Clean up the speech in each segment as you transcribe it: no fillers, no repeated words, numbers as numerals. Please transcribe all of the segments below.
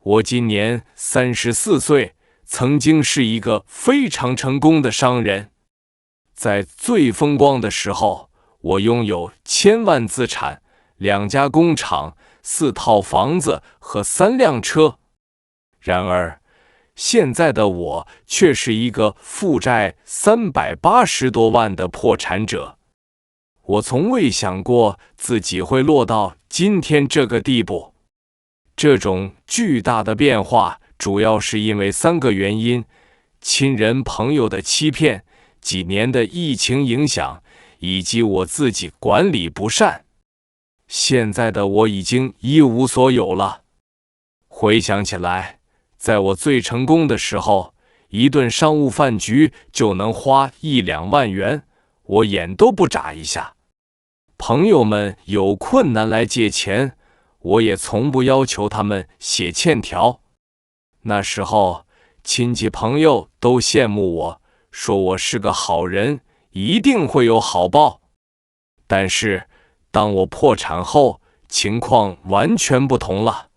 我今年34岁，曾经是一个非常成功的商人。在最风光的时候，我拥有1000万资产、2家工厂、4套房子和3辆车。然而，现在的我却是一个负债380多万的破产者。我从未想过自己会落到今天这个地步。这种巨大的变化主要是因为3个原因：亲人朋友的欺骗、几年的疫情影响，以及我自己管理不善。现在的我已经一无所有了。回想起来，在我最成功的时候，一顿商务饭局就能花1-2万元，我眼都不眨一下。朋友们有困难来借钱，我也从不要求他们写欠条。那时候，亲戚朋友都羡慕我，说我是个好人，一定会有好报。但是，当我破产后，情况完全不同了。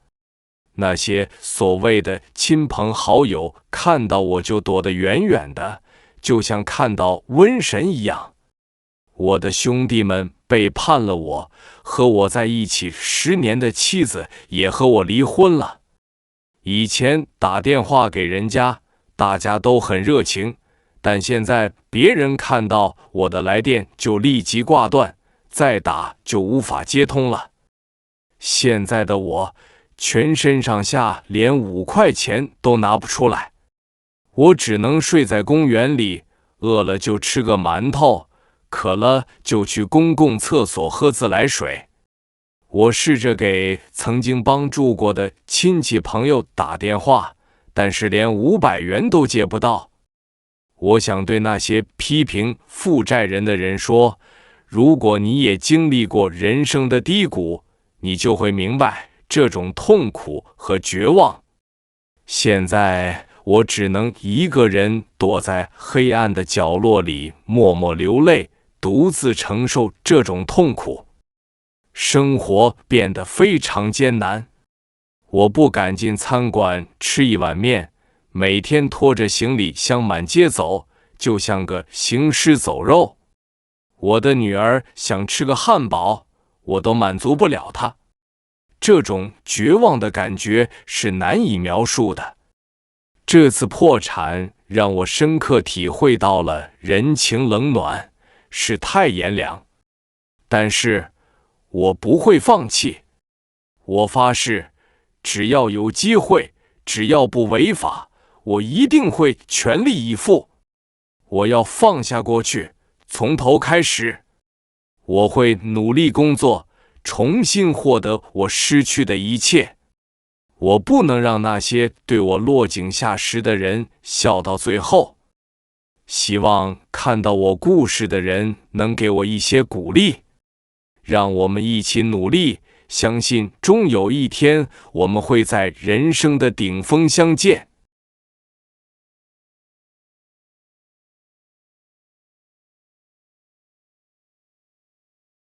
那些所谓的亲朋好友看到我就躲得远远的，就像看到瘟神一样。我的兄弟们背叛了我，和我在一起10年的妻子也和我离婚了。以前打电话给人家，大家都很热情，但现在别人看到我的来电就立即挂断，再打就无法接通了。现在的我全身上下连5块钱都拿不出来，我只能睡在公园里，饿了就吃个馒头，渴了就去公共厕所喝自来水。我试着给曾经帮助过的亲戚朋友打电话，但是连500元都接不到。我想对那些批评负债人的人说，如果你也经历过人生的低谷，你就会明白这种痛苦和绝望。现在我只能一个人躲在黑暗的角落里默默流泪，独自承受这种痛苦。生活变得非常艰难。我不敢进餐馆吃一碗面，每天拖着行李箱满街走，就像个行尸走肉。我的女儿想吃个汉堡，我都满足不了她。这种绝望的感觉是难以描述的。这次破产让我深刻体会到了人情冷暖，世态炎凉。但是我不会放弃。我发誓，只要有机会，只要不违法，我一定会全力以赴。我要放下过去，从头开始。我会努力工作，重新获得我失去的一切。我不能让那些对我落井下石的人笑到最后。希望看到我故事的人能给我一些鼓励。让我们一起努力，相信终有一天我们会在人生的顶峰相见。